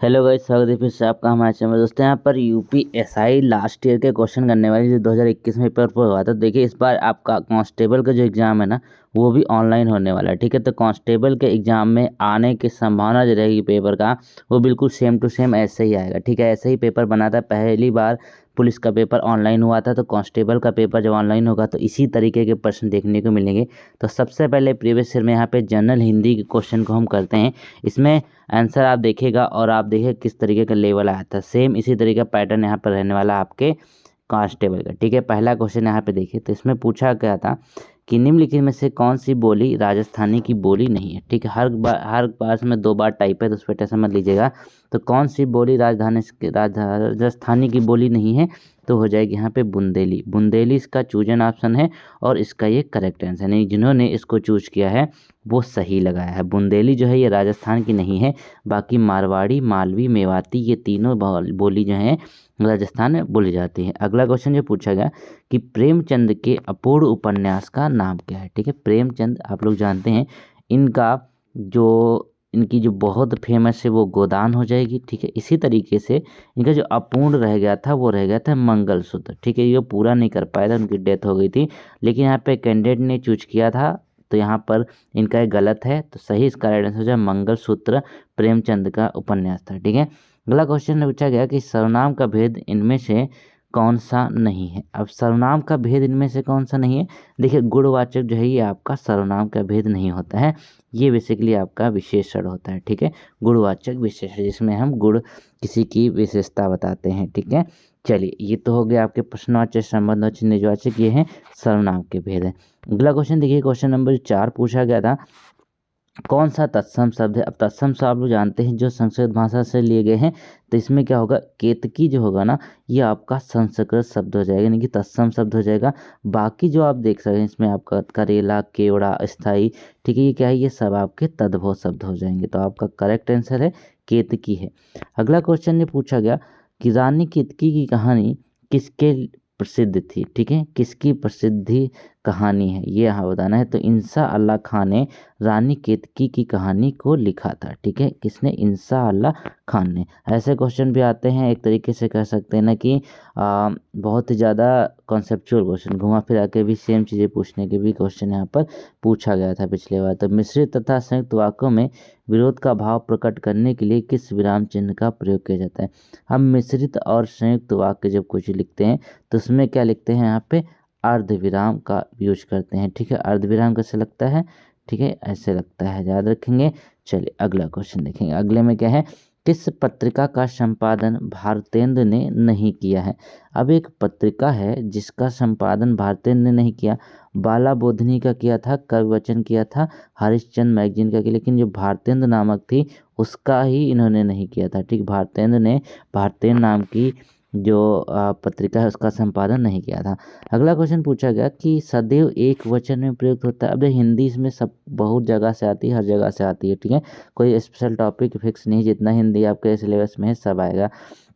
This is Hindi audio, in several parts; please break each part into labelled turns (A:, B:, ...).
A: हेलो गाइस, स्वागत है फिर से आपका हमारे चैनल में। दोस्तों यहाँ पर यूपीएसआई लास्ट ईयर के क्वेश्चन करने वाले जो 2021 में पेपर पर हुआ था। देखिए इस बार आपका कांस्टेबल का जो एग्ज़ाम है ना वो भी ऑनलाइन होने वाला है। ठीक है, तो कांस्टेबल के एग्ज़ाम में आने की संभावना जो रहेगी पेपर का वो बिल्कुल सेम टू सेम ऐसे ही आएगा। ठीक है, ऐसे ही पेपर बना था। पहली बार पुलिस का पेपर ऑनलाइन हुआ था, तो कांस्टेबल का पेपर जब ऑनलाइन होगा तो इसी तरीके के प्रश्न देखने को मिलेंगे। तो सबसे पहले प्रीवियस ईयर में यहाँ पे जनरल हिंदी के क्वेश्चन को हम करते हैं। इसमें आंसर आप देखिएगा और आप देखिए किस तरीके का लेवल आया था। सेम इसी तरीके का पैटर्न यहाँ पर रहने वाला आपके कांस्टेबल का। ठीक है, पहला क्वेश्चन यहाँ पे देखिए। तो इसमें पूछा गया था कि निम्नलिखित में से कौन सी बोली राजस्थानी की बोली नहीं है। ठीक है, हर बार में 2 बार टाइप है, तो उस पर टेंशन मत लीजिएगा। तो कौन सी बोली राजस्थानी की बोली नहीं है, तो हो जाएगी यहाँ पे बुंदेली। बुंदेली इसका चूजन ऑप्शन है और इसका ये करेक्ट आंसर नहीं। जिन्होंने इसको चूज किया है वो सही लगाया है। बुंदेली जो है ये राजस्थान की नहीं है, बाकी मारवाड़ी, मालवी, मेवाती ये तीनों बोली जो हैं राजस्थान में बोली जाती है। अगला क्वेश्चन जो पूछा गया कि प्रेमचंद के अपूर्ण उपन्यास का नाम क्या है। ठीक है, प्रेमचंद आप लोग जानते हैं इनका जो इनकी जो बहुत फेमस है वो गोदान हो जाएगी। ठीक है, इसी तरीके से इनका जो अपूर्ण रह गया था वो रह गया था मंगलसूत्र। ठीक है, ये पूरा नहीं कर पाया था, उनकी डेथ हो गई थी। लेकिन यहाँ पे कैंडिडेट ने चूज किया था, तो यहाँ पर इनका एक गलत है, तो सही इसका राइट आंसर हो जाए मंगलसूत्र प्रेमचंद का उपन्यास था। ठीक है, अगला क्वेश्चन पूछा गया कि सर्वनाम का भेद इनमें से कौन सा नहीं है। अब सर्वनाम का भेद इनमें से कौन सा नहीं है। देखिए गुणवाचक जो है ये आपका सर्वनाम का भेद नहीं होता है, ये बेसिकली आपका विशेषण होता है। ठीक है, गुणवाचक विशेषण जिसमें हम गुण किसी की विशेषता बताते हैं। ठीक है, चलिए ये तो हो गया आपके प्रश्नवाचक, संबंधवाचक, निजवाचक, ये हैं सर्वनाम के भेद हैं। अगला क्वेश्चन देखिए, क्वेश्चन नंबर 4 पूछा गया था कौन सा तत्सम शब्द है। अब तत्सम शब्द आप लोग जानते हैं जो संस्कृत भाषा से लिए गए हैं, तो इसमें क्या होगा, केतकी जो होगा ना ये आपका संस्कृत शब्द हो जाएगा, यानी कि तत्सम शब्द हो जाएगा। बाकी जो आप देख सकते हैं इसमें आपका करेला, केवड़ा, स्थाई, ठीक है, ये क्या है, ये सब आपके तद्भव शब्द हो जाएंगे। तो आपका करेक्ट आंसर है केतकी है। अगला क्वेश्चन ये पूछा गया कि रानी केतकी की कहानी किसके प्रसिद्ध थी। ठीक है, किसकी प्रसिद्धि कहानी है ये यहाँ बताना है। तो इंसा अल्लाह खान ने रानी केतकी की कहानी को लिखा था। ठीक है, किसने, इंसा अल्लाह खान ने। ऐसे क्वेश्चन भी आते हैं, एक तरीके से कह सकते हैं ना कि बहुत ही ज़्यादा कॉन्सेप्चुअल क्वेश्चन, घुमा फिरा के भी सेम चीज़ें पूछने के भी क्वेश्चन यहाँ पर पूछा गया था पिछले बार। तो मिश्रित तथा संयुक्त वाक्यों में विरोध का भाव प्रकट करने के लिए किस विराम चिन्ह का प्रयोग किया जाता है। हम मिश्रित और संयुक्त वाक्य जब कुछ लिखते हैं तो उसमें क्या लिखते हैं, यहाँ पे अर्धविराम का यूज करते हैं। ठीक है, अर्धविराम कैसे लगता है, ठीक है ऐसे लगता है, याद रखेंगे। चलिए अगला क्वेश्चन देखेंगे। अगले में क्या है, किस पत्रिका का संपादन भारतेंद्र ने नहीं किया है। अब एक पत्रिका है जिसका संपादन भारतेंद्र ने नहीं किया, बाला बोधनी का किया था, कवि वचन किया था, हरिश्चंद्र मैगजीन का किया, लेकिन जो भारतेंद्र नामक थी उसका ही इन्होंने नहीं किया था। ठीक, भारतेंद्र ने भारतेंद्र नाम की जो पत्रिका है उसका संपादन नहीं किया था। अगला क्वेश्चन पूछा गया कि सदैव एक वचन में प्रयुक्त होता है। अब हिंदी इसमें सब बहुत जगह से आती है, हर जगह से आती है। ठीक है, कोई स्पेशल टॉपिक फिक्स नहीं, जितना हिंदी आपके सिलेबस में है सब आएगा।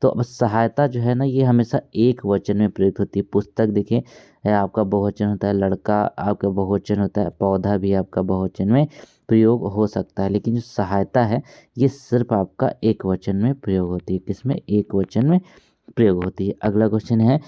A: तो अब सहायता जो है ना ये हमेशा एक वचन में प्रयुक्त होती है। पुस्तक देखिए है आपका बहुवचन होता है, लड़का आपका बहुवचन होता है, पौधा भी आपका बहुवचन में प्रयोग हो सकता है, लेकिन जो सहायता है ये सिर्फ आपका एक वचन में प्रयोग होती है। किसमें, एक वचन में प्रयोग होती है। अगला क्वेश्चन है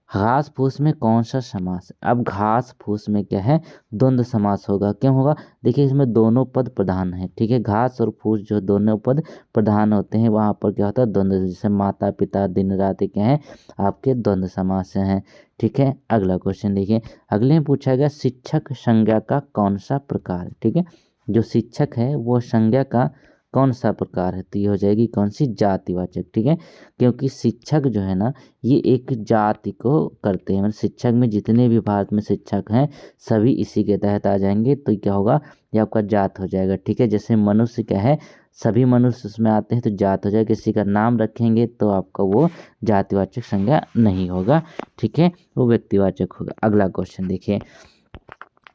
A: घास फूस में कौन सा समास है। अब घास फूस में क्या है, द्वंद्व समास होगा। क्यों होगा, देखिए इसमें दोनों पद प्रधान है। ठीक है, घास और फूस जो दोनों पद प्रधान होते हैं वहाँ पर क्या होता है, द्वंद्व, जैसे माता पिता, दिन रात, क्या है आपके द्वंद्व समास हैं। ठीक है, अगला क्वेश्चन देखिए। अगले में पूछा गया शिक्षक संज्ञा का कौन सा प्रकार है। ठीक है, जो शिक्षक है वो संज्ञा का कौन सा प्रकार है, तो ये हो जाएगी कौन सी, जातिवाचक। ठीक है, क्योंकि शिक्षक जो है ना ये एक जाति को करते हैं, मतलब शिक्षक में जितने भी भारत में शिक्षक हैं सभी इसी के तहत आ जाएंगे, तो क्या होगा, ये आपका जात हो जाएगा। ठीक है, जैसे मनुष्य क्या है, सभी मनुष्य उसमें आते हैं तो जात हो जाएगा। किसी का नाम रखेंगे तो आपका वो जातिवाचक संज्ञा नहीं होगा। ठीक है, वो व्यक्तिवाचक होगा। अगला क्वेश्चन देखिए,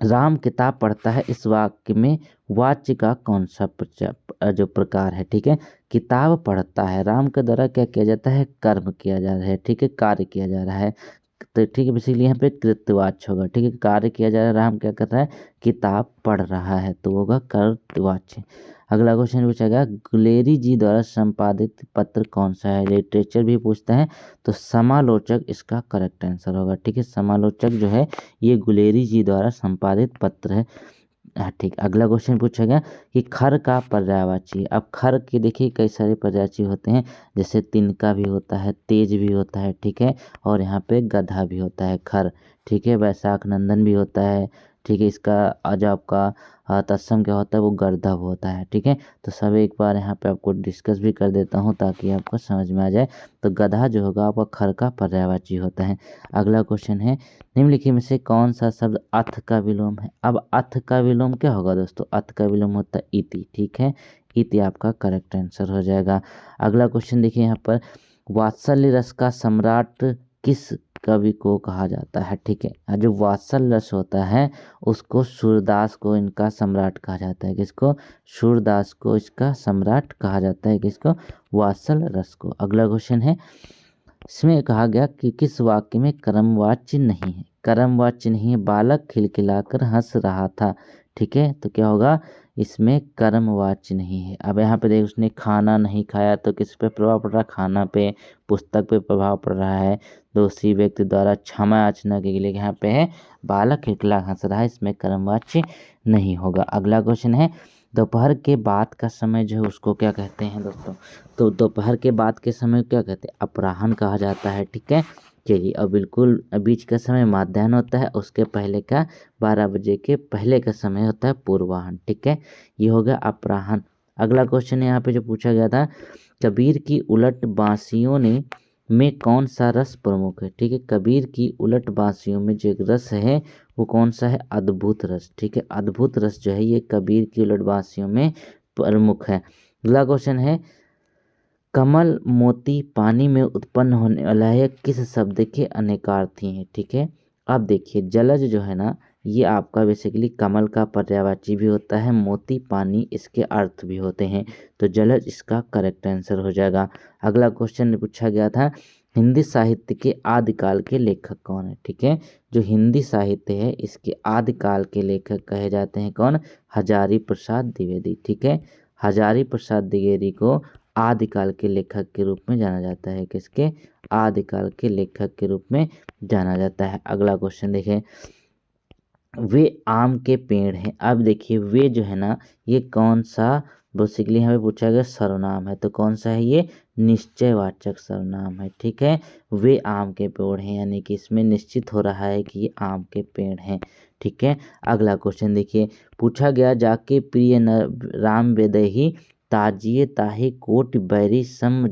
A: राम किताब पढ़ता है, इस वाक्य में वाच्य का कौन सा जो प्रकार है। ठीक है, किताब पढ़ता है, राम के द्वारा क्या किया जाता है, कर्म किया जा रहा है। ठीक है, कार्य किया जा रहा है, तो ठीक है बेसिकली यहाँ पे कृत्यवाच्य होगा। ठीक है, कार्य किया जा रहा है, राम क्या कर रहा है, किताब पढ़ रहा है, तो होगा कृत्यवाच्य। अगला क्वेश्चन पूछा गया गुलेरी जी द्वारा संपादित पत्र कौन सा है, लिटरेचर भी पूछता है तो समालोचक इसका करेक्ट आंसर होगा। ठीक है, समालोचक जो है ये गुलेरी जी द्वारा संपादित पत्र है। हाँ ठीक, अगला क्वेश्चन पूछा गया कि खर का पर्यायवाची। अब खर के देखिए कई सारे पर्यायवाची होते हैं, जैसे तिनका भी होता है, तेज भी होता है, ठीक है, और यहाँ पे गधा भी होता है खर। ठीक है, वैशाख नंदन भी होता है। ठीक है, इसका जो आपका तत्सम क्या होता है वो गर्दभ होता है। ठीक है, तो सब एक बार यहाँ पे आपको डिस्कस भी कर देता हूँ ताकि आपको समझ में आ जाए। तो गधा जो होगा आपका खर का पर्यायवाची होता है। अगला क्वेश्चन है निम्नलिखित में से कौन सा शब्द अथ का विलोम है। अब अथ का विलोम क्या होगा दोस्तों, अथ का विलोम होता है इति। ठीक है, इति आपका करेक्ट आंसर हो जाएगा। अगला क्वेश्चन देखिए यहाँ पर वात्सल्य रस का सम्राट किस कवि को कहा जाता है। ठीक है, जो वात्सल्य रस होता है उसको सूरदास को इनका सम्राट कहा जाता है। किसको, सूरदास को इसका सम्राट कहा जाता है। किसको, वात्सल्य रस को। अगला क्वेश्चन है इसमें कहा गया कि किस वाक्य में कर्मवाच्य नहीं है। कर्मवाच्य नहीं है, बालक खिलखिलाकर हंस रहा था। ठीक है, तो क्या होगा, इसमें कर्मवाच्य नहीं है। अब यहाँ पे देख उसने खाना नहीं खाया तो किस पे प्रभाव पड़ रहा है, खाना पे, पुस्तक पे प्रभाव पड़ रहा है। दोषी व्यक्ति द्वारा क्षमा याचना के लिए यहाँ पे है बालक खिलखिला हंस रहा है, इसमें कर्मवाच्य नहीं होगा। अगला क्वेश्चन है दोपहर के बाद का समय जो है उसको क्या कहते हैं दोस्तों। तो दोपहर के बाद के समय को क्या कहते हैं, अपराह्न कहा जाता है। ठीक है, चलिए अब बिल्कुल बीच का समय मध्याह्न होता है, उसके पहले का 12 बजे के पहले का समय होता है पूर्वाह्न। ठीक है, ये हो गया अपराह्न। अगला क्वेश्चन यहाँ पे जो पूछा गया था कबीर की उलट बांसियों ने में कौन सा रस प्रमुख है। ठीक है, कबीर की उलट बांसियों में जो एक रस है वो कौन सा है, अद्भुत रस। ठीक है, अद्भुत रस जो है ये कबीर की उलट बांसियों में प्रमुख है। अगला क्वेश्चन है कमल मोती पानी में उत्पन्न होने वाला है किस शब्द के अनेकार्थी हैं। ठीक है, अब देखिए जलज जो है ना ये आपका बेसिकली कमल का पर्यायवाची भी होता है, मोती पानी इसके अर्थ भी होते हैं, तो जलज इसका करेक्ट आंसर हो जाएगा। अगला क्वेश्चन पूछा गया था हिंदी साहित्य के आदिकाल के लेखक कौन है। ठीक है, जो हिंदी साहित्य है इसके आदिकाल के लेखक कहे जाते हैं कौन, हजारी प्रसाद द्विवेदी। ठीक है, हजारी प्रसाद द्विवेदी को आदिकाल के लेखक के रूप में जाना जाता है। किसके, आदिकाल के लेखक के रूप में जाना जाता है। अगला क्वेश्चन देखें वे आम के पेड़ हैं। अब देखिए वे जो है ना ये कौन सा बेसिकली हमें पूछा गया सर्वनाम है, तो कौन सा है ये, निश्चयवाचक सर्वनाम है। ठीक है, वे आम के पेड़ हैं यानी कि इसमें निश्चित हो रहा है कि ये आम के पेड़ हैं। ठीक है, अगला क्वेश्चन देखिए पूछा गया जाके प्रिय न राम वेदही ताजिए ताहि कोटि बैरी सम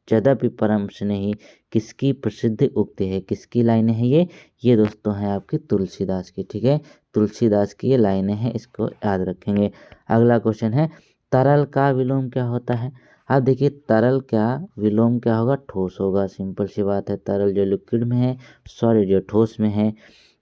A: जदपि परम स्नेही किसकी प्रसिद्ध उक्ति है। किसकी लाइनें हैं ये दोस्तों हैं आपकी तुलसीदास की। ठीक है, तुलसीदास की ये लाइनें हैं, इसको याद रखेंगे। अगला क्वेश्चन है तरल का विलोम क्या होता है। अब देखिए तरल का विलोम क्या होगा, ठोस होगा, सिंपल सी बात है, तरल जो लिक्विड में है, सॉलिड जो ठोस में है।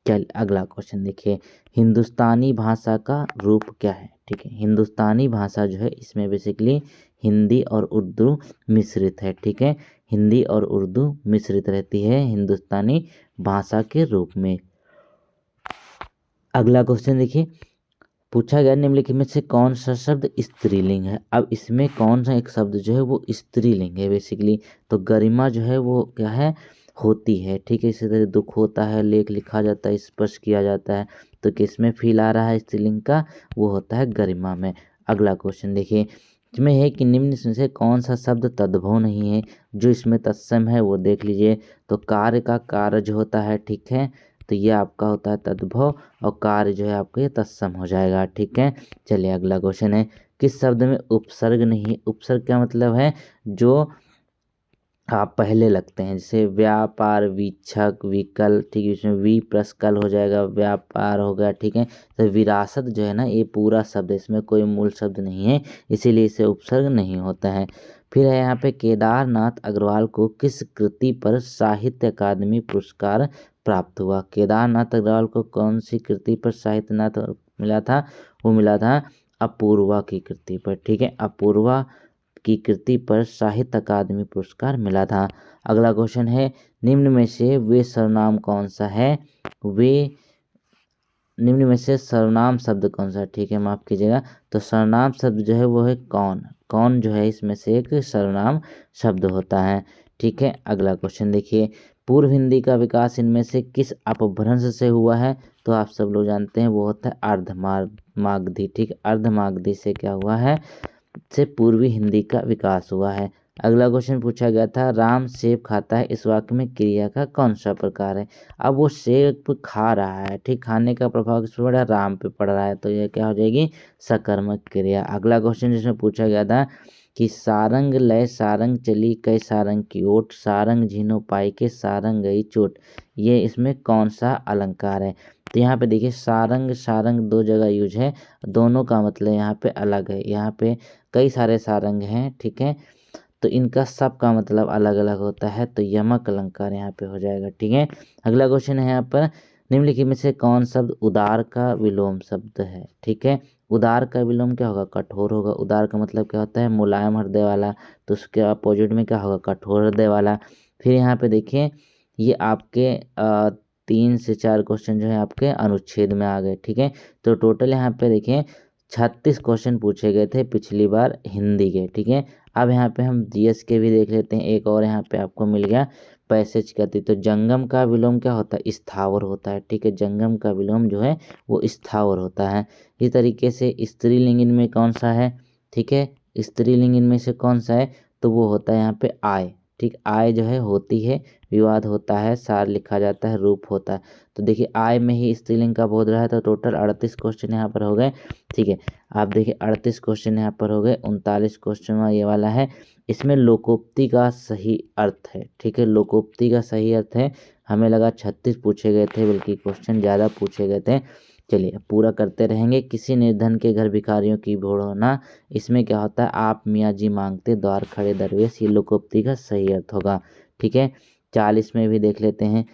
A: चल अगला क्वेश्चन देखिए हिंदुस्तानी भाषा का रूप क्या है। ठीक है, हिंदुस्तानी भाषा जो है इसमें बेसिकली हिंदी और उर्दू मिश्रित है। ठीक है, हिंदी और उर्दू मिश्रित रहती है हिंदुस्तानी भाषा के रूप में। अगला क्वेश्चन देखिए पूछा गया निम्नलिखित में से कौन सा शब्द स्त्रीलिंग है। अब इसमें कौन सा एक शब्द जो है वो स्त्रीलिंग है बेसिकली, तो गरिमा जो है वो क्या है, होती है। ठीक है, इसी तरह दुख होता है, लेख लिखा जाता है, स्पर्श किया जाता है, तो किसमें फील आ रहा है स्त्रीलिंग का, वो होता है गरिमा में। अगला क्वेश्चन देखिए इसमें है कि निम्न में से कौन सा शब्द तद्भव नहीं है, जो इसमें तत्सम है वो देख लीजिए। तो कार्य का कारज होता है। ठीक है, तो ये आपका होता है तद्भव और कार्य जो है आपका ये तत्सम हो जाएगा। ठीक है, चलिए अगला क्वेश्चन है किस शब्द में उपसर्ग नहीं है। उपसर्ग क्या मतलब है, जो आप पहले लगते हैं, जैसे व्यापार वीक्षक विकल। ठीक है, इसमें वी प्लस कल हो जाएगा, व्यापार हो गया। ठीक है, तो विरासत जो है ना ये पूरा शब्द है, इसमें कोई मूल शब्द नहीं है, इसीलिए इसे उपसर्ग नहीं होता है। फिर है यहाँ पे केदारनाथ अग्रवाल को किस कृति पर साहित्य अकादमी पुरस्कार प्राप्त हुआ। केदारनाथ अग्रवाल को कौन सी कृति पर साहित्यनाथ मिला था, वो मिला था अपूर्वा की कृति पर। ठीक है, अपूर्वा की कृति पर साहित्य अकादमी पुरस्कार मिला था। अगला क्वेश्चन है निम्न में से वे सर्वनाम कौन सा है, वे निम्न में से सर्वनाम शब्द कौन सा है? ठीक है, माफ़ कीजिएगा। तो सर्वनाम शब्द जो है वो है कौन। कौन जो है इसमें से एक सर्वनाम शब्द होता है। ठीक है, अगला क्वेश्चन देखिए, पूर्व हिंदी का विकास इनमें से किस अपभ्रंश से हुआ है? तो आप सब लोग जानते हैं वो होता है अर्धमागधी। ठीक है, अर्धमागधी से क्या हुआ है? से पूर्वी हिंदी का विकास हुआ है। अगला क्वेश्चन पूछा गया था, राम सेब खाता है, इस वाक्य में क्रिया का कौन सा प्रकार है? अब वो सेब खा रहा है, ठीक, खाने का प्रभाव किस पर पड़ रहा है? राम पे पड़ रहा है, तो ये क्या हो जाएगी? सकर्मक क्रिया। अगला क्वेश्चन जिसमें पूछा गया था कि सारंग लय सारंग चली कै सारंग की ओट, सारंग झीनो पाई के सारंग गई चोट, ये इसमें कौन सा अलंकार है? तो यहाँ पे देखिए सारंग सारंग दो जगह यूज है, दोनों का मतलब यहाँ पे अलग है। यहाँ पे कई सारे सारंग हैं, ठीक है, तो इनका सबका मतलब अलग अलग होता है, तो यमक अलंकार यहाँ पे हो जाएगा। ठीक है, अगला क्वेश्चन है यहाँ पर, निम्नलिखित में से कौन शब्द उदार का विलोम शब्द है? ठीक है, उदार का विलोम क्या होगा? कठोर होगा। उदार का मतलब क्या होता है? मुलायम हृदय वाला, तो उसके अपोजिट में क्या होगा? कठोर हृदय वाला। फिर यहाँ पे देखिए ये आपके 3 से 4 क्वेश्चन जो है आपके अनुच्छेद में आ गए। ठीक है, तो टोटल यहाँ पे देखिए 36 क्वेश्चन पूछे गए थे पिछली बार हिंदी के। ठीक है, अब यहाँ पे हम जीएस के भी देख लेते हैं। एक और यहाँ पे आपको मिल गया पैसेज गति। तो जंगम का विलोम क्या होता है? स्थावर होता है। ठीक है, जंगम का विलोम जो है वो स्थावर होता है। इस तरीके से स्त्रीलिंग इनमें कौन सा है? ठीक है, स्त्रीलिंग इनमें से कौन सा है? तो वो होता है यहाँ पे आय। ठीक, आय जो है होती है, विवाद होता है, सार लिखा जाता है, रूप होता है। तो देखिए आय में ही स्त्रीलिंग का बोध रहा है, तो टोटल 38 क्वेश्चन यहाँ पर हो गए। ठीक है, आप देखिए 38 क्वेश्चन यहाँ पर हो गए। 39 क्वेश्चन ये वाला है, इसमें लोकोक्ति का सही अर्थ है। ठीक है, लोकोक्ति का सही अर्थ है। हमें लगा 36 पूछे गए थे, बल्कि क्वेश्चन ज़्यादा पूछे गए थे। चलिए अब पूरा करते रहेंगे। किसी निर्धन के घर भिखारियों की भीड़ होना, इसमें क्या होता है? आप मियाँ जी मांगते द्वार खड़े दरवेश, ये लोकोक्ति का सही अर्थ होगा। ठीक है, 40 में भी देख लेते हैं।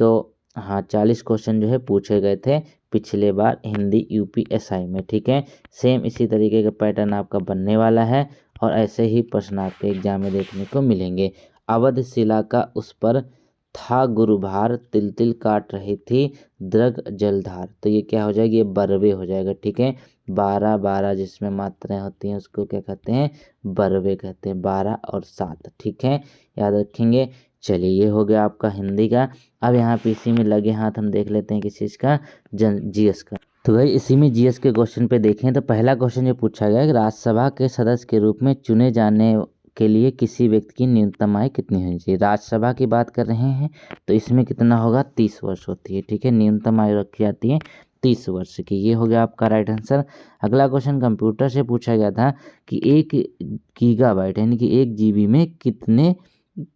A: तो हाँ 40 क्वेश्चन जो है पूछे गए थे पिछले बार हिंदी यूपीएसआई में। ठीक है, सेम इसी तरीके का पैटर्न आपका बनने वाला है, और ऐसे ही प्रश्न आपके एग्जाम में देखने को मिलेंगे। अवध शिला का उस पर था गुरुभार, तिल तिल काट रही थी द्रग जलधार, तो ये क्या हो जाएगी? ये बरवे हो जाएगा। ठीक है, 12 12 जिसमें मात्राएं होती हैं उसको क्या कहते हैं? बरवे कहते हैं, 12 और 7। ठीक है, याद रखेंगे। चलिए ये हो गया आपका हिंदी का। अब यहाँ पे इसी में लगे हाथ हम देख लेते हैं किस चीज़ का? जीएस का। तो भाई इसी में जीएस के क्वेश्चन पे देखें तो पहला क्वेश्चन जो पूछा गया है कि राज्यसभा के सदस्य के रूप में चुने जाने के लिए किसी व्यक्ति की न्यूनतम आयु कितनी होनी चाहिए? राज्यसभा की बात कर रहे हैं, तो इसमें कितना होगा? 30 वर्ष होती है। ठीक है, न्यूनतम आयु रखी जाती है 30 वर्ष की। ये हो गया आपका राइट आंसर। अगला क्वेश्चन कंप्यूटर से पूछा गया था कि 1 गीगाबाइट यानी कि 1 जीबी में कितने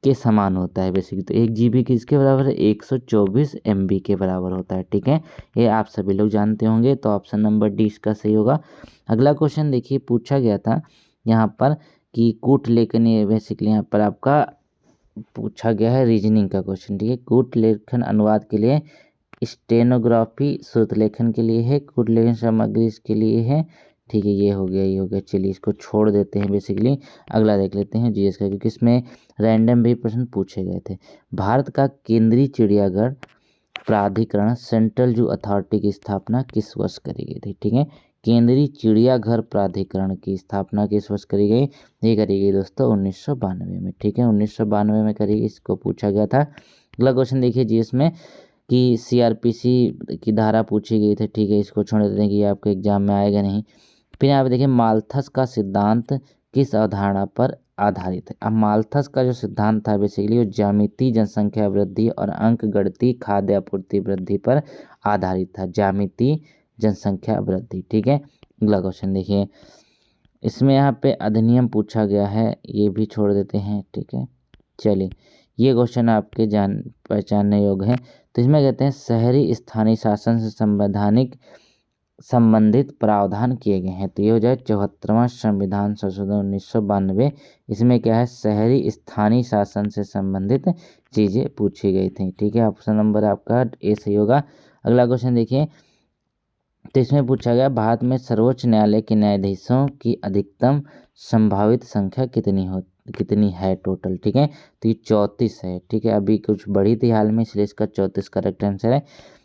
A: के समान होता है बेसिकली? तो 1 जीबी किसके बराबर है? 124 MB के बराबर होता है। ठीक है, ये आप सभी लोग जानते होंगे, तो ऑप्शन नंबर डी इसका सही होगा। अगला क्वेश्चन देखिए पूछा गया था यहाँ पर कि कूट लेखन, ये बेसिकली यहाँ पर आपका पूछा गया है रीजनिंग का क्वेश्चन। ठीक है, कूट लेखन अनुवाद के लिए, स्टेनोग्राफी श्रुत लेखन के लिए है, कूट लेखन सामग्री इसके लिए है। ठीक है, ये हो गया ये हो गया। चलिए इसको छोड़ देते हैं बेसिकली। अगला देख लेते हैं जीएस का, क्योंकि इसमें रैंडम भी प्रश्न पूछे गए थे। भारत का केंद्रीय चिड़ियाघर प्राधिकरण सेंट्रल जू अथॉरिटी की स्थापना किस वर्ष करी गई थी? ठीक है, केंद्रीय चिड़ियाघर प्राधिकरण की स्थापना किस वर्ष करी गई? ये करी गई दोस्तों 1992 में। ठीक है, 1992 में करी गई, इसको पूछा गया था। अगला क्वेश्चन देखिए जीएस में कि सीआरपीसी की धारा पूछी गई थी। ठीक है, इसको छोड़ देते हैं कि ये आपके एग्जाम में आएगा नहीं। फिर यहाँ पे देखिए माल्थस का सिद्धांत किस अवधारणा पर आधारित है? अब माल्थस का जो सिद्धांत था बेसिकली वो ज्यामितीय जनसंख्या वृद्धि और अंकगणितीय खाद्य आपूर्ति वृद्धि पर आधारित था। ज्यामितीय जनसंख्या वृद्धि। ठीक है, अगला क्वेश्चन देखिए, इसमें यहाँ पे अधिनियम पूछा गया है, ये भी छोड़ देते हैं। ठीक है, चलिए ये क्वेश्चन आपके जान पहचानने योग्य है। तो इसमें कहते हैं शहरी स्थानीय शासन से संबंधित प्रावधान किए गए हैं। तो ये हो जाए 74वां संविधान संशोधन 1992। इसमें क्या है? शहरी स्थानीय शासन से संबंधित चीज़ें पूछी गई थी। ठीक है, ऑप्शन नंबर आपका ए सही होगा। अगला क्वेश्चन देखिए, तो इसमें पूछा गया भारत में सर्वोच्च न्यायालय के न्यायाधीशों की अधिकतम संभावित संख्या कितनी है टोटल? ठीक है, तो ये 34 है। ठीक है, अभी कुछ बढ़ी थी हाल में, इसलिए इसका 34 करेक्ट आंसर है।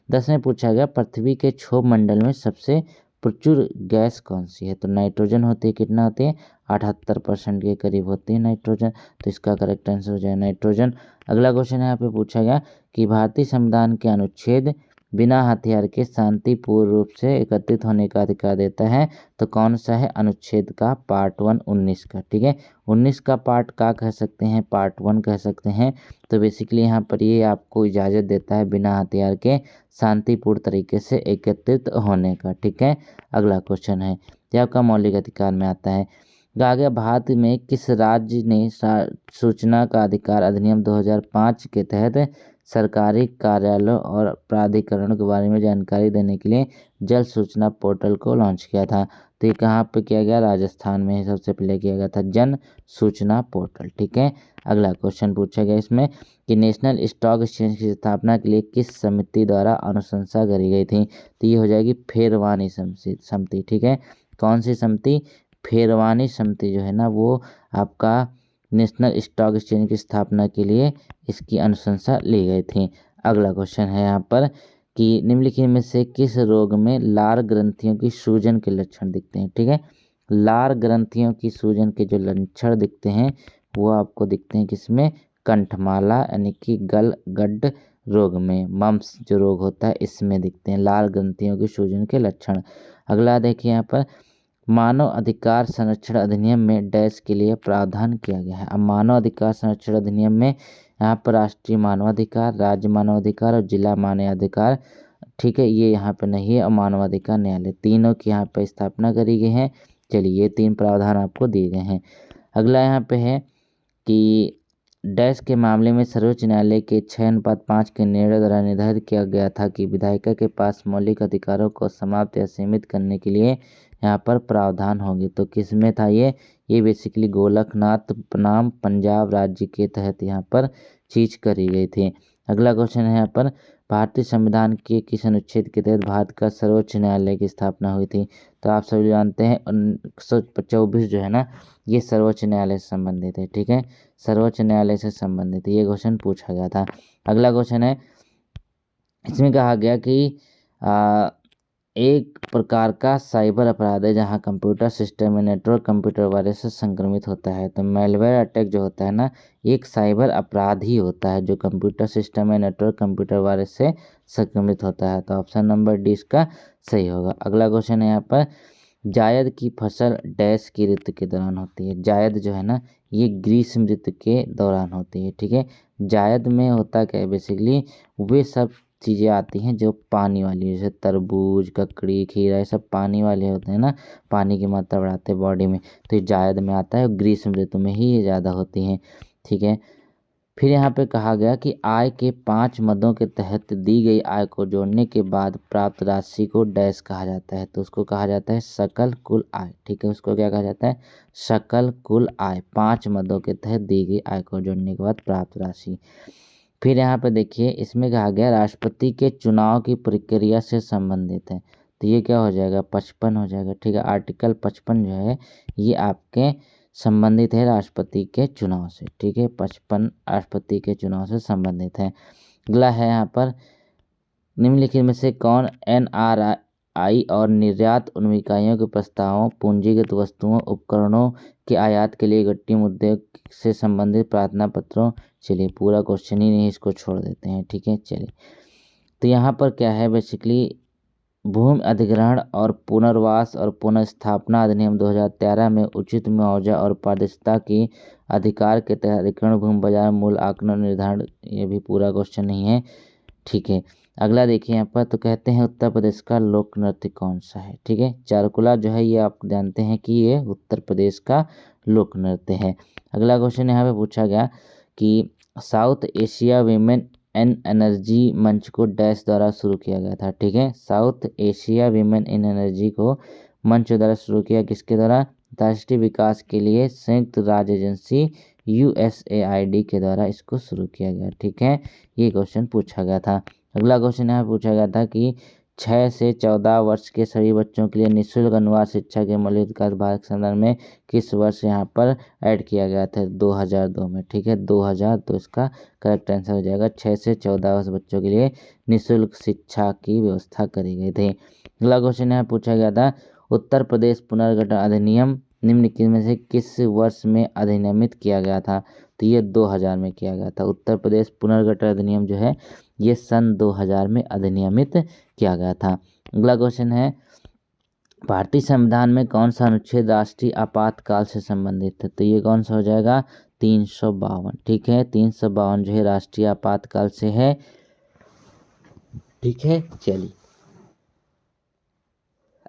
A: 10 में पूछा गया पृथ्वी के क्षोभ मंडल में सबसे प्रचुर गैस कौन सी है? तो नाइट्रोजन होती है। कितना होती है? 78% के करीब होती है नाइट्रोजन। तो इसका करेक्ट आंसर हो जाए नाइट्रोजन। अगला क्वेश्चन यहाँ पे पूछा गया कि भारतीय संविधान के अनुच्छेद बिना हथियार के शांतिपूर्ण रूप से एकत्रित होने का अधिकार देता है, तो कौन सा है? अनुच्छेद का पार्ट 1 19 का। ठीक है, 19 का पार्ट का कह सकते हैं, पार्ट 1 कह सकते हैं। तो बेसिकली यहाँ पर ये आपको इजाज़त देता है बिना हथियार के शांतिपूर्ण तरीके से एकत्रित होने का। ठीक है, अगला क्वेश्चन है ये आपका मौलिक अधिकार में आता है। आगे भारत में किस राज्य ने सूचना का अधिकार अधिनियम 2005 के तहत सरकारी कार्यालयों और प्राधिकरणों के बारे में जानकारी देने के लिए जल सूचना पोर्टल को लॉन्च किया था? तो ये कहाँ पे किया गया? राजस्थान में सबसे पहले किया गया था जन सूचना पोर्टल। ठीक है, अगला क्वेश्चन पूछा गया इसमें कि नेशनल स्टॉक एक्सचेंज की स्थापना के लिए किस समिति द्वारा अनुशंसा करी गई थी? तो ये हो जाएगी फेरवानी समिति। ठीक है, कौन सी समिति? फेरवानी समिति जो है ना वो आपका नेशनल स्टॉक एक्सचेंज की स्थापना के लिए इसकी अनुशंसा ली गई थी। अगला क्वेश्चन है यहाँ पर कि निम्नलिखित में से किस रोग में लार ग्रंथियों की सूजन के लक्षण दिखते हैं? ठीक है, लार ग्रंथियों की सूजन के जो लक्षण दिखते हैं वो आपको दिखते हैं किसमें? कंठमाला यानी कि गलगड्ड रोग में, मम्स जो रोग होता है इसमें दिखते हैं लाल ग्रंथियों की सूजन के लक्षण। अगला देखिए यहाँ पर मानव अधिकार संरक्षण अधिनियम में डैश के लिए प्रावधान किया गया है। अब मानव अधिकार संरक्षण अधिनियम में यहाँ पर राष्ट्रीय मानवाधिकार, राज्य मानवाधिकार और जिला मानवाधिकार, ठीक है, ये यहाँ पे नहीं है। और मानवाधिकार न्यायालय तीनों की यहाँ पे स्थापना करी गई है। चलिए ये 3 प्रावधान आपको दिए गए हैं। अगला यहाँ पे है कि डैश के मामले में सर्वोच्च न्यायालय के 6:5 के निर्णय द्वारा निर्धारित किया गया था कि विधायिका के पास मौलिक अधिकारों को समाप्त या सीमित करने के लिए यहाँ पर प्रावधान होंगे। तो किस में था ये बेसिकली गोलकनाथ बनाम पंजाब राज्य के तहत यहाँ पर चीज करी गई थी। अगला क्वेश्चन है यहाँ पर भारतीय संविधान के किस अनुच्छेद के तहत भारत का सर्वोच्च न्यायालय की स्थापना हुई थी? तो आप सभी जानते हैं 1924 जो है ना ये सर्वोच्च न्यायालय से संबंधित है। ठीक है, सर्वोच्च न्यायालय से संबंधित ये क्वेश्चन पूछा गया था। अगला क्वेश्चन है इसमें कहा गया कि एक प्रकार का साइबर अपराध है जहां कंप्यूटर सिस्टम में नेटवर्क कंप्यूटर वायरस से संक्रमित होता है। तो मेलवेयर अटैक जो होता है ना एक साइबर अपराध ही होता है जो कंप्यूटर सिस्टम में नेटवर्क कंप्यूटर वायरस से संक्रमित होता है। तो ऑप्शन नंबर डी इसका सही होगा। अगला क्वेश्चन है यहाँ पर जायद की फसल डैश की ऋतु के दौरान होती है? जायद जो है ना ये ग्रीष्म ऋतु के दौरान होती है। ठीक है, जायद में होता क्या है बेसिकली वे सब चीज़ें आती हैं जो पानी वाली, जैसे तरबूज, ककड़ी, खीरा, ये सब पानी वाले होते हैं ना, पानी की मात्रा बढ़ाते हैं बॉडी में। तो ये जायद में आता है और ग्रीष्म ऋतु में ही ये ज़्यादा होती हैं। ठीक है, फिर यहाँ पे कहा गया कि आय के 5 मदों के तहत दी गई आय को जोड़ने के बाद प्राप्त राशि को डैश कहा जाता है? तो उसको कहा जाता है सकल कुल आय। ठीक है, उसको क्या कहा जाता है? सकल कुल आय। 5 मदों के तहत दी गई आय को जोड़ने के बाद प्राप्त राशि। फिर यहाँ पे देखिए इसमें कहा गया राष्ट्रपति के चुनाव की प्रक्रिया से संबंधित है। तो ये क्या हो जाएगा? 55 हो जाएगा। ठीक है, आर्टिकल 55 जो है ये आपके संबंधित है राष्ट्रपति के चुनाव से। ठीक है, 55 राष्ट्रपति के चुनाव से संबंधित है। अगला है यहाँ पर निम्नलिखित में से कौन NRI और निर्यात उन्मुख इकाइयों के प्रस्तावों, पूंजीगत वस्तुओं, उपकरणों के आयात के लिए गट्टी मुद्दे से संबंधित प्रार्थना पत्रों। चलिए पूरा क्वेश्चन ही नहीं, इसको छोड़ देते हैं। ठीक है, चलिए तो यहाँ पर क्या है बेसिकली भूमि अधिग्रहण और पुनर्वास और पुनर्स्थापना अधिनियम 2013 में उचित मुआवजा और पारदर्शिता की अधिकार के तहत अधिग्रहण भूमि बाजार मूल्य आकलन निर्धारण, ये भी पूरा क्वेश्चन नहीं है। ठीक है, अगला देखिए यहाँ पर तो कहते हैं उत्तर प्रदेश का लोक नृत्य कौन सा है? ठीक है, चारुकुला जो है ये आप जानते हैं कि ये उत्तर प्रदेश का लोक नृत्य है। अगला क्वेश्चन यहाँ पे पूछा गया कि साउथ एशिया वीमेन इन एनर्जी मंच को डैश द्वारा शुरू किया गया था? ठीक है, साउथ एशिया वीमेन इन एनर्जी को मंच द्वारा शुरू किया किसके द्वारा? राष्ट्रीय विकास के लिए संयुक्त राज्य एजेंसी USAID के द्वारा इसको शुरू किया गया। ठीक है, ये क्वेश्चन पूछा गया था। अगला क्वेश्चन यहाँ पूछा गया था कि 6 से 14 वर्ष के सभी बच्चों के लिए निःशुल्क अनुवाद शिक्षा के मौलिक अधिकार भारत संविधान में किस वर्ष यहाँ पर ऐड किया गया था? 2002 में। ठीक है, 2000, तो इसका करेक्ट आंसर हो जाएगा 6 से 14 वर्ष बच्चों के लिए निःशुल्क शिक्षा की व्यवस्था करी गई थी। अगला क्वेश्चन यहाँ पूछा गया था, उत्तर प्रदेश पुनर्गठन अधिनियम निम्नलिखित में से किस वर्ष में अधिनियमित किया गया था? तो ये 2000 में किया गया था। उत्तर प्रदेश पुनर्गठन अधिनियम जो है ये सन 2000 में अधिनियमित किया गया था। अगला क्वेश्चन है, भारतीय संविधान में कौन सा अनुच्छेद राष्ट्रीय आपातकाल से संबंधित है? तो ये कौन सा हो जाएगा? 352। ठीक है, 352 जो है राष्ट्रीय आपातकाल से है। ठीक है, चलिए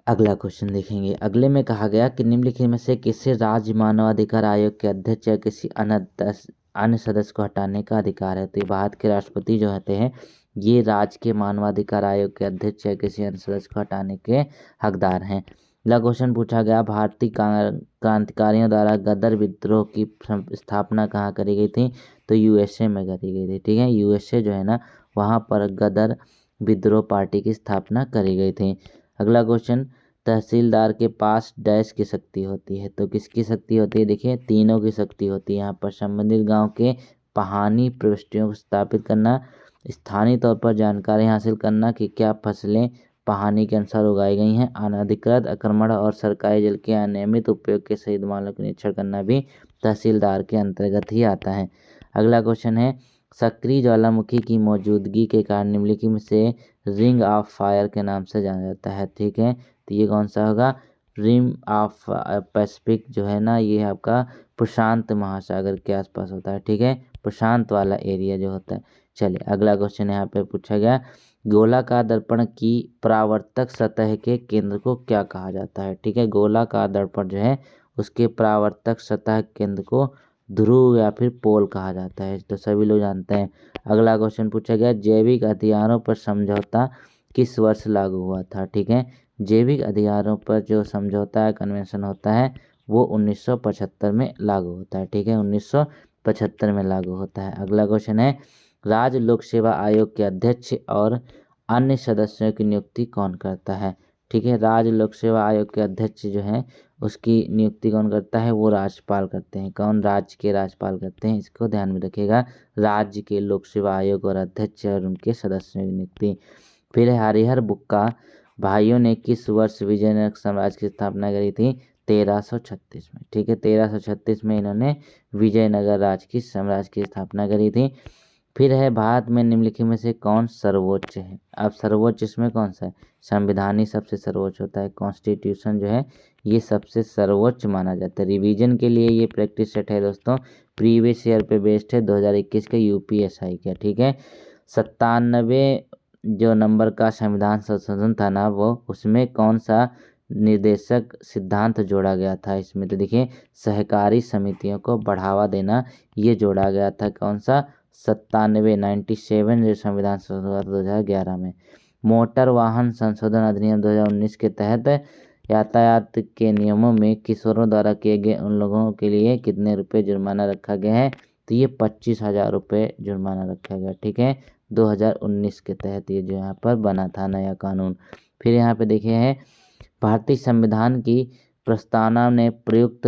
A: अगला क्वेश्चन देखेंगे। अगले में कहा गया कि निम्नलिखित में से किसे राज्य मानवाधिकार आयोग के अध्यक्ष या किसी अन्य सदस्य को हटाने का अधिकार है? तो भारत के राष्ट्रपति जो होते हैं ये राज्य के मानवाधिकार आयोग के अध्यक्ष या किसी अन्य सदस्य को हटाने के हकदार हैं। अगला क्वेश्चन पूछा गया, भारतीय क्रांतिकारियों द्वारा गदर विद्रोह की स्थापना कहाँ करी गई थी? तो यूएसए में करी गई थी। ठीक है, यूएसए जो है ना वहाँ पर गदर विद्रोह पार्टी की स्थापना करी गई थी। अगला क्वेश्चन, तहसीलदार के पास डैश की शक्ति होती है? तो किसकी शक्ति होती है? देखिए तीनों की शक्ति होती है। यहाँ पर संबंधित गांव के पहानी प्रविष्टियों को स्थापित करना, स्थानीय तौर पर जानकारी हासिल करना कि क्या फसलें पहानी के अनुसार उगाई गई हैं, अनधिकृत आक्रमण और सरकारी जल के अनियमित उपयोग के सही मामलों का निरीक्षण करना भी तहसीलदार के अंतर्गत ही आता है। अगला क्वेश्चन है, सक्रिय ज्वालामुखी की मौजूदगी के कारण निम्नलिखित में से रिंग ऑफ फायर के नाम से जाना जाता है? ठीक है, तो ये कौन सा होगा? रिम ऑफ पैसिफिक जो है ना ये आपका प्रशांत महासागर के आसपास होता है। ठीक है, प्रशांत वाला एरिया जो होता है। चलिए अगला क्वेश्चन यहाँ पे पूछा गया, गोलाकार दर्पण की परावर्तक सतह के केंद्र को क्या कहा जाता है? ठीक है, गोलाकार दर्पण जो है उसके परावर्तक सतह केंद्र को ध्रुव या फिर पोल कहा जाता है, तो सभी लोग जानते हैं। अगला क्वेश्चन पूछा गया, जैविक हथियारों पर समझौता किस वर्ष लागू हुआ था? ठीक है, जैविक हथियारों पर जो समझौता है कन्वेंशन होता है वो 1975 में लागू होता है। ठीक है, 1975 में लागू होता है। अगला क्वेश्चन है, राज्य लोक सेवा आयोग के अध्यक्ष और अन्य सदस्यों की नियुक्ति कौन करता है? ठीक है, राज्य लोक सेवा आयोग के अध्यक्ष जो है उसकी नियुक्ति कौन करता है? वो राज्यपाल करते हैं। कौन? राज्य के राज्यपाल करते हैं, इसको ध्यान में रखिएगा। राज्य के लोक सेवा आयोग और अध्यक्ष और उनके सदस्यों की नियुक्ति। फिर हरिहर बुक्का भाइयों ने किस वर्ष विजयनगर साम्राज्य की स्थापना करी थी? 1336 में। ठीक है, 1336 में इन्होंने विजयनगर राज्य की साम्राज्य की स्थापना करी थी। फिर है, भारत में निम्नलिखित में से कौन सर्वोच्च है? अब सर्वोच्च इसमें कौन सा है? संविधान ही सबसे सर्वोच्च होता है, कॉन्स्टिट्यूशन जो है ये सबसे सर्वोच्च माना जाता है। रिवीजन के लिए ये प्रैक्टिस सेट है दोस्तों, प्रीवियस ईयर पे बेस्ड है 2021 के यूपीएसआई का। ठीक है, 97 जो नंबर का संविधान संशोधन था ना वो उसमें कौन सा निर्देशक सिद्धांत जोड़ा गया था? इसमें तो देखिए सहकारी समितियों को बढ़ावा देना ये जोड़ा गया था। कौन सा? 97 जो संविधान संशोधन 2011 में। मोटर वाहन संशोधन अधिनियम 2019 के तहत यातायात के नियमों में किशोरों द्वारा किए गए उन लोगों के लिए कितने रुपए जुर्माना रखा गया है? तो ये 25,000 रुपये जुर्माना रखा गया। ठीक है, 2019 के तहत ये जो यहाँ पर बना था नया कानून। फिर यहाँ पे देखे हैं, भारतीय संविधान की प्रस्तावना ने प्रयुक्त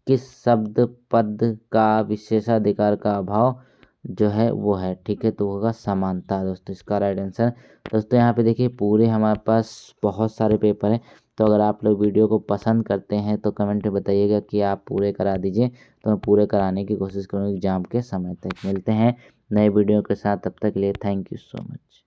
A: किस शब्द पद का विशेषाधिकार का अभाव जो है वो है? ठीक है, तो होगा समानता दोस्तों, इसका राइट आंसर। दोस्तों यहाँ पे देखिए पूरे हमारे पास बहुत सारे पेपर हैं, तो अगर आप लोग वीडियो को पसंद करते हैं तो कमेंट में बताइएगा कि आप पूरे करा दीजिए, तो मैं पूरे कराने की कोशिश करूँगी एग्जाम के समय तक। मिलते हैं नए वीडियो के साथ, तब तक के लिए थैंक यू सो मच।